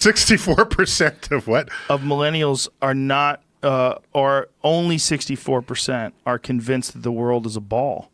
64% of what? Of millennials are not, or only 64% are convinced that the world is a ball.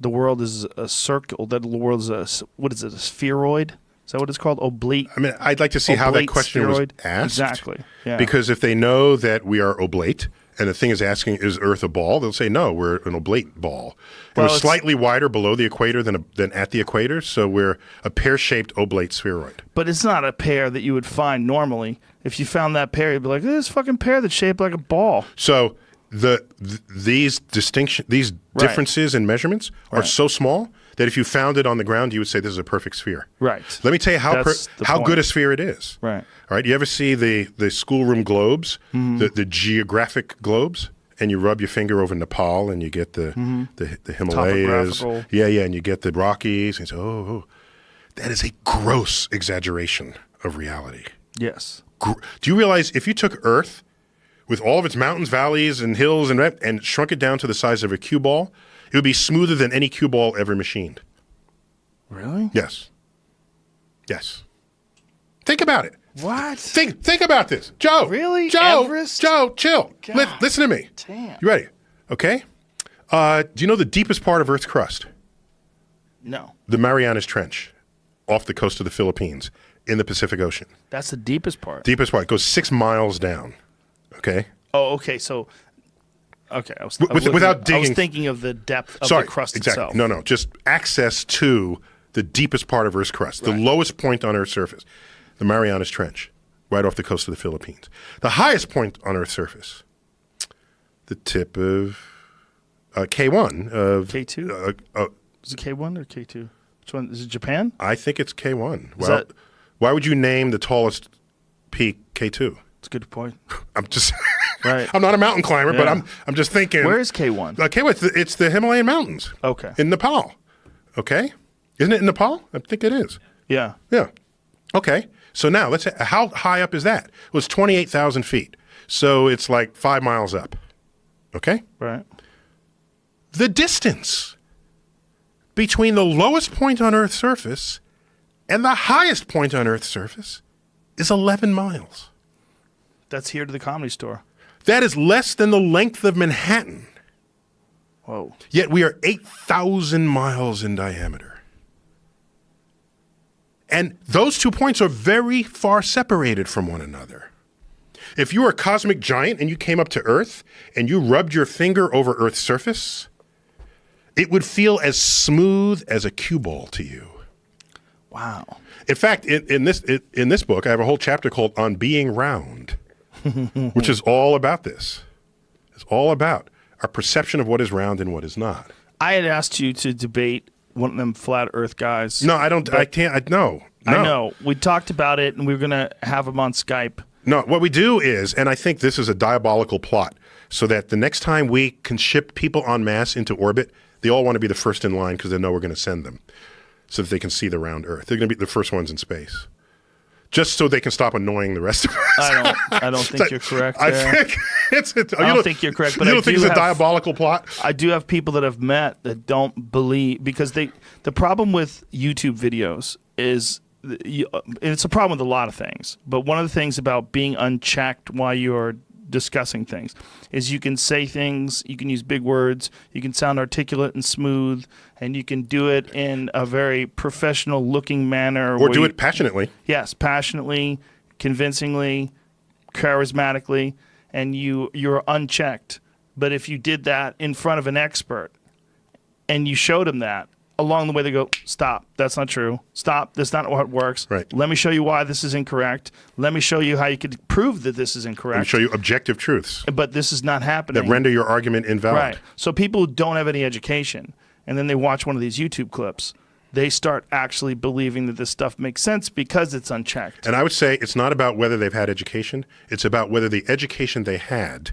The world is a circle. That the world is a spheroid? Is that what it's called? Oblique. I mean, I'd like to see how that question spheroid. was asked. Exactly. Yeah. Because if they know that we are oblate, and the thing is asking, is Earth a ball? They'll say, no, we're an oblate ball. And we're slightly wider below the equator than at the equator, so we're a pear-shaped oblate spheroid. But it's not a pear that you would find normally. If you found that pear, you'd be like, this fucking pear that's shaped like a ball. So these differences in measurements are so small that if you found it on the ground, you would say this is a perfect sphere. Right. Let me tell you how good a sphere it is. Right. All right. You ever see the schoolroom globes, the geographic globes, and you rub your finger over Nepal and you get the Himalayas. Yeah, and you get the Rockies, and you say, oh, that is a gross exaggeration of reality. Yes. Do you realize if you took Earth with all of its mountains, valleys, and hills, and shrunk it down to the size of a cue ball, it would be smoother than any cue ball ever machined. Really? Yes. Yes. Think about it. What? Think about this. Joe. Really? Joe. Everest? Joe, chill. Listen to me. Damn. You ready? Okay. Do you know the deepest part of Earth's crust? No. The Marianas Trench off the coast of the Philippines in the Pacific Ocean. That's the deepest part. Deepest part. It goes 6 miles down. Okay? Oh, okay. So, okay. I was thinking of the depth of the crust itself. No. Just access to the deepest part of Earth's crust, the lowest point on Earth's surface, the Marianas Trench, right off the coast of the Philippines. The highest point on Earth's surface, the tip of K1. K2? Is it K1 or K2? Which one? Is it Japan? I think it's K1. Why would you name the tallest peak K2? That's a good point. I'm just right. I'm not a mountain climber, but I'm just thinking. Where is K1? K1, it's the Himalayan mountains. Okay. In Nepal. Okay? Isn't it in Nepal? I think it is. Yeah. Yeah. Okay. So now let's say, how high up is that? Well, it's 28,000 feet. So it's like 5 miles up. Okay? Right. The distance between the lowest point on Earth's surface and the highest point on Earth's surface is 11 miles. That's here to the Comedy Store. That is less than the length of Manhattan. Whoa. Yet we are 8,000 miles in diameter. And those 2 points are very far separated from one another. If you were a cosmic giant and you came up to Earth and you rubbed your finger over Earth's surface, it would feel as smooth as a cue ball to you. Wow. In fact, in this book, I have a whole chapter called On Being Round, which is all about this. It's all about our perception of what is round and what is not. I had asked you to debate one of them flat Earth guys. No, I don't. I can't. No. I know. We talked about it, and we were going to have him on Skype. No, what we do is, and I think this is a diabolical plot, so that the next time we can ship people en masse into orbit, they all want to be the first in line because they know we're going to send them so that they can see the round Earth. They're going to be the first ones in space. Just so they can stop annoying the rest of us. I don't think you're correct there. I don't think you're correct. But you don't think it's a diabolical plot? I do have people that I've met that don't believe, because the problem with YouTube videos is, it's a problem with a lot of things, but one of the things about being unchecked while you're discussing things is you can say things, you can use big words, you can sound articulate and smooth, and you can do it in a very professional looking manner. Or do it passionately. Yes, passionately, convincingly, charismatically, and you're unchecked. But if you did that in front of an expert and you showed them that, along the way they go, stop, that's not true. Stop, that's not how it works. Right. Let me show you why this is incorrect. Let me show you how you could prove that this is incorrect. Let me show you objective truths. But this is not happening. That render your argument invalid. Right. So people who don't have any education, and then they watch one of these YouTube clips, they start actually believing that this stuff makes sense because it's unchecked. And I would say it's not about whether they've had education. It's about whether the education they had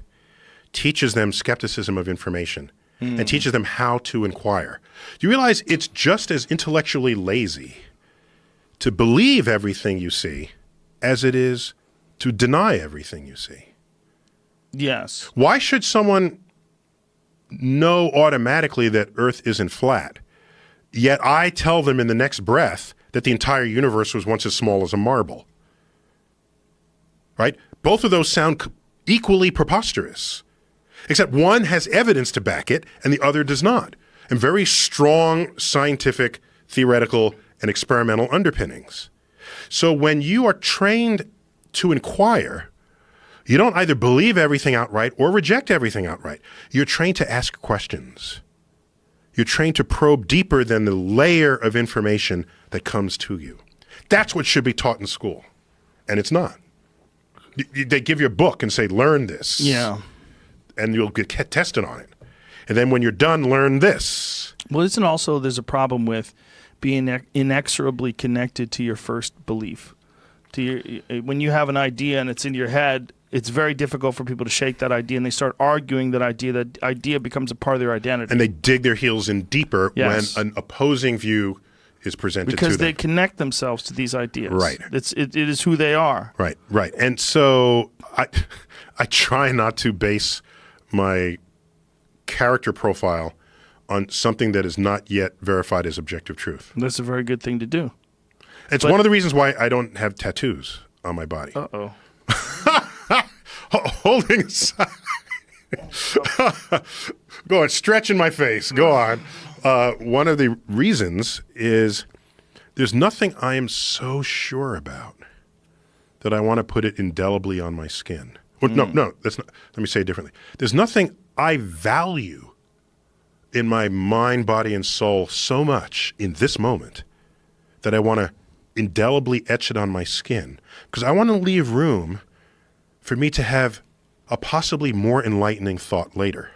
teaches them skepticism of information and teaches them how to inquire. Do you realize it's just as intellectually lazy to believe everything you see as it is to deny everything you see? Yes. Why should someone know automatically that Earth isn't flat, yet I tell them in the next breath that the entire universe was once as small as a marble? right? Both of those sound equally preposterous, except one has evidence to back it and the other does not, and very strong scientific, theoretical, and experimental underpinnings. So when you are trained to inquire, you don't either believe everything outright or reject everything outright. You're trained to ask questions. You're trained to probe deeper than the layer of information that comes to you. That's what should be taught in school, and it's not. They give you a book and say, learn this. Yeah. And you'll get tested on it. And then when you're done, learn this. Well, isn't also there's a problem with being inexorably connected to your first belief. When you have an idea and it's in your head, it's very difficult for people to shake that idea, and they start arguing that idea becomes a part of their identity. And they dig their heels in deeper Yes. when an opposing view is presented because to them. they connect themselves to these ideas. Right. It is who they are. Right, right. And so I try not to base my character profile on something that is not yet verified as objective truth. That's a very good thing to do. It's one of the reasons why I don't have tattoos on my body. Uh-oh. Holding aside. Go on, stretching my face. Go on. One of the reasons is there's nothing I am so sure about that I want to put it indelibly on my skin. Well, no, that's not. Let me say it differently. There's nothing I value in my mind, body, and soul so much in this moment that I want to indelibly etch it on my skin, because I want to leave room for me to have a possibly more enlightening thought later.